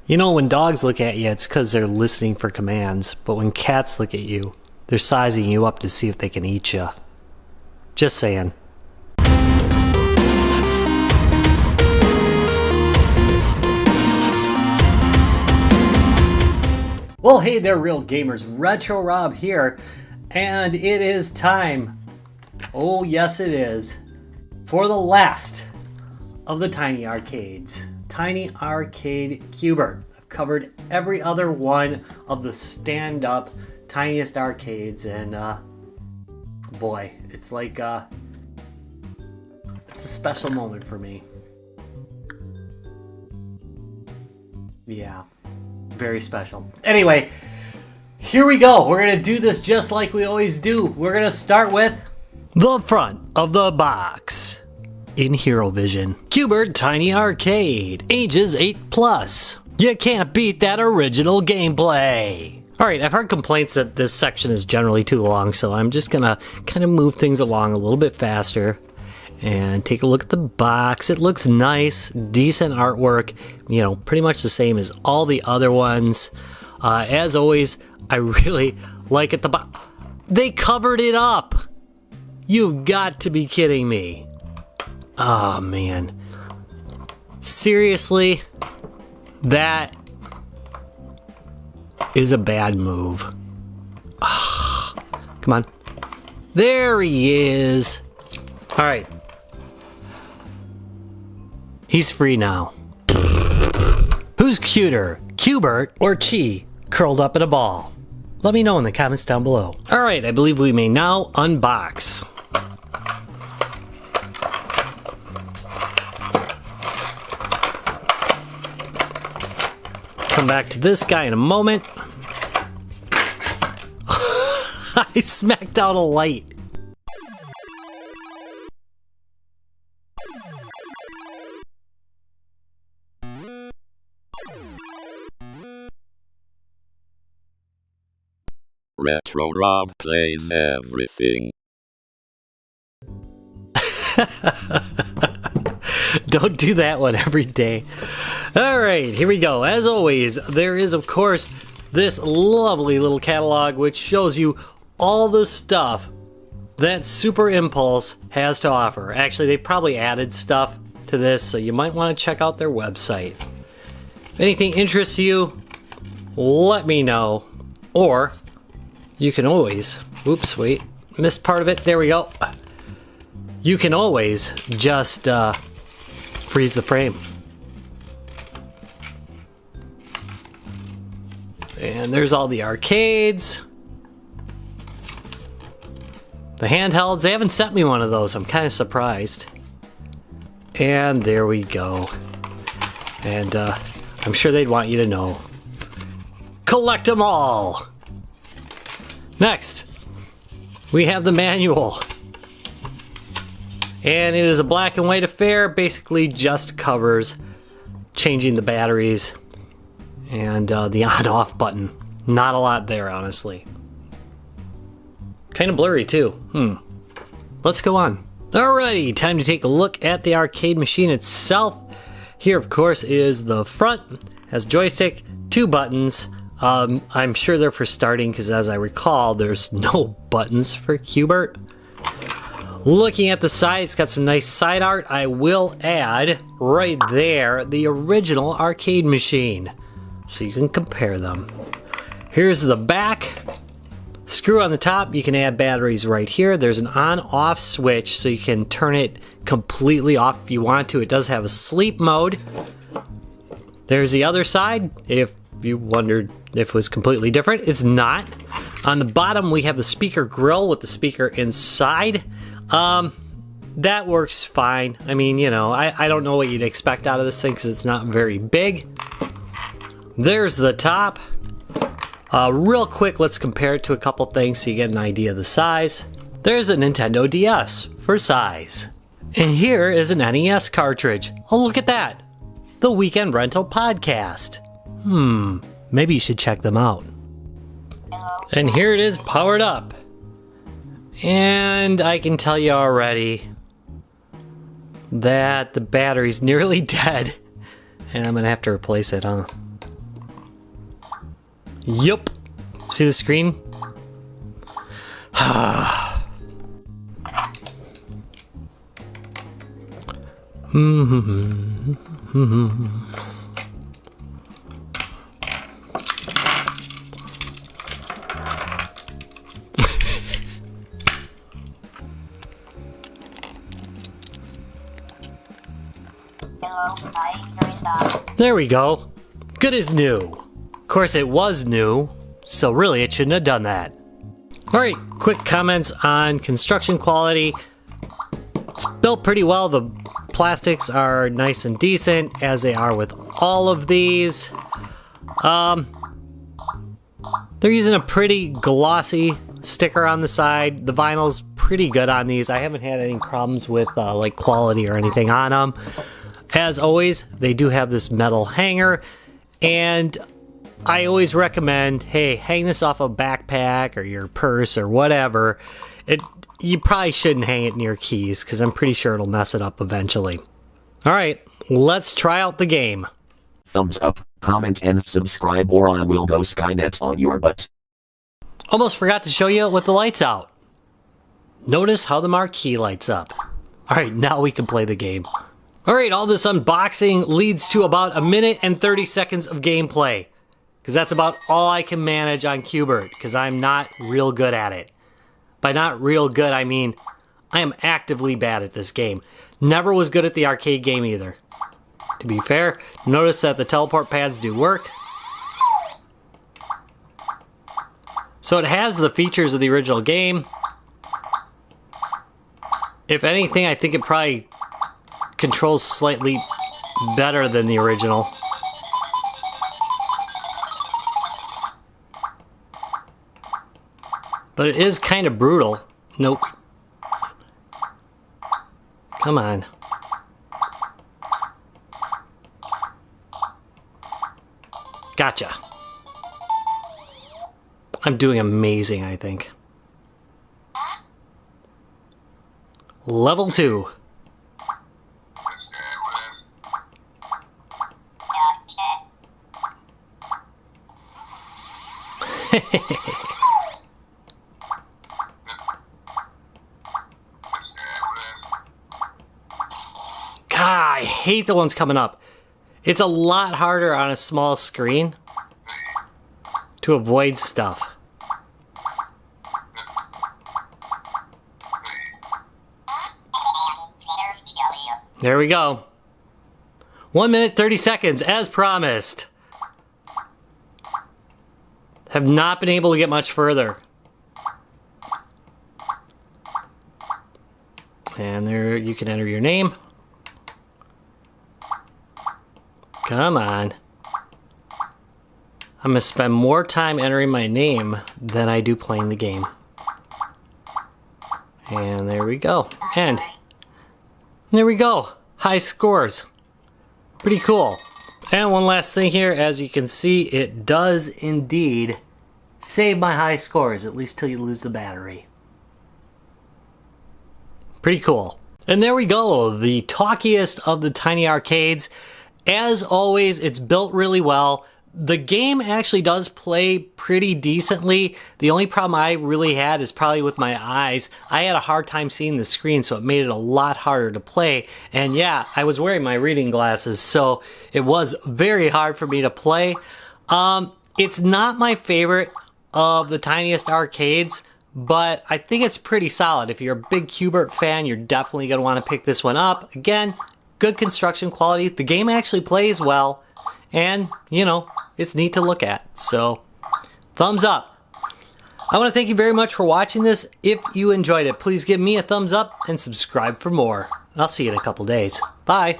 You know, when dogs look at you, it's because they're listening for commands. But when cats look at you, they're sizing you up to see if they can eat you. Just saying. Well, hey there, real gamers. Retro Rob here. And it is time. Oh, yes, it is. For the last of the Tiny Arcades. Tiny Arcade Q Bert. I've covered every other one of the stand-up tiniest arcades, and boy, it's like it's a special moment for me. Yeah, very special. Anyway, here we go. We're gonna do this just like we always do. We're gonna start with the front of the box. In Hero Vision, QBert Tiny Arcade, ages 8+. You can't beat that original gameplay. Alright, I've heard complaints that this section is generally too long, so I'm just gonna kind of move things along a little bit faster and take a look at the box. It looks nice, decent artwork, you know, pretty much the same as all the other ones. As always, I really like it. They covered it up! You've got to be kidding me. Oh man, seriously, that is a bad move. Oh, come on, there he is. All right, he's free now. Who's cuter, QBert or Chi curled up in a ball? Let me know in the comments down below. All right, I believe we may now unbox. Come back to this guy in a moment. I smacked out a light. Retro Rob plays everything. Don't do that one every day. Alright, here we go. As always, there is, of course, this lovely little catalog which shows you all the stuff that Super Impulse has to offer. Actually, they probably added stuff to this, so you might want to check out their website. If anything interests you, let me know. Or, you can always... Oops, wait. Missed part of it. There we go. You can always just freeze the frame. And there's all the arcades. The handhelds. They haven't sent me one of those. I'm kind of surprised. And there we go. And I'm sure they'd want you to know. Collect them all! Next, we have the manual. And it is a black and white affair. Basically just covers changing the batteries and the on-off button. Not a lot there, honestly. Kind of blurry, too. Let's go on. Alrighty, time to take a look at the arcade machine itself. Here, of course, is the front. Has joystick, 2 buttons. I'm sure they're for starting, because as I recall, there's no buttons for QBert. Looking at the side, it's got some nice side art. I will add, right there, the original arcade machine, so you can compare them. Here's the back. Screw on the top. You can add batteries right here. There's an on-off switch, so you can turn it completely off if you want to. It does have a sleep mode. There's the other side. If you wondered if it was completely different, it's not. On the bottom, we have the speaker grill with the speaker inside. That works fine. I mean, you know, I don't know what you'd expect out of this thing because it's not very big. There's the top. Real quick, let's compare it to a couple things so you get an idea of the size. There's a Nintendo DS for size. And here is an NES cartridge. Oh, look at that. The Weekend Rental Podcast. Maybe you should check them out. And here it is powered up. And I can tell you already that the battery's nearly dead. And I'm gonna have to replace it, huh? Yup. See the screen? There we go. Good as new. Of course it was new, so really it shouldn't have done that. Alright, quick comments on construction quality. It's built pretty well. The plastics are nice and decent, as they are with all of these. They're using a pretty glossy sticker on the side. The vinyl's pretty good on these. I haven't had any problems with like quality or anything on them. As always, they do have this metal hanger, and I always recommend, hey, hang this off a backpack or your purse or whatever. You probably shouldn't hang it near keys, because I'm pretty sure it'll mess it up eventually. Alright, let's try out the game. Thumbs up, comment and subscribe, or I will go Skynet on your butt. Almost forgot to show you with the lights out. Notice how the marquee lights up. Alright, now we can play the game. Alright, all this unboxing leads to about 1 minute and 30 seconds of gameplay. Because that's about all I can manage on QBert, because I'm not real good at it. By not real good, I mean I am actively bad at this game. Never was good at the arcade game either. To be fair, notice that the teleport pads do work. So it has the features of the original game. If anything, I think it probably controls slightly better than the original. But it is kind of brutal. Nope. Come on. Gotcha. I'm doing amazing, I think. Level 2. God, I hate the ones coming up. It's a lot harder on a small screen to avoid stuff. There we go. 1 minute 30 seconds as promised. Have not been able to get much further. And there you can enter your name. Come on. I'm going to spend more time entering my name than I do playing the game. And there we go. And there we go. High scores. Pretty cool. And one last thing here, as you can see, it does indeed save my high scores, at least till you lose the battery. Pretty cool. And there we go, the talkiest of the tiny arcades. As always, it's built really well. The game actually does play pretty decently. The only problem I really had is probably with my eyes. I had a hard time seeing the screen, so it made it a lot harder to play. And yeah, I was wearing my reading glasses, so it was very hard for me to play. It's not my favorite of the tiniest arcades, but I think it's pretty solid. If you're a big QBert fan, you're definitely going to want to pick this one up. Again, good construction quality. The game actually plays well. And, you know, it's neat to look at. So, thumbs up. I want to thank you very much for watching this. If you enjoyed it, please give me a thumbs up and subscribe for more. I'll see you in a couple days. Bye.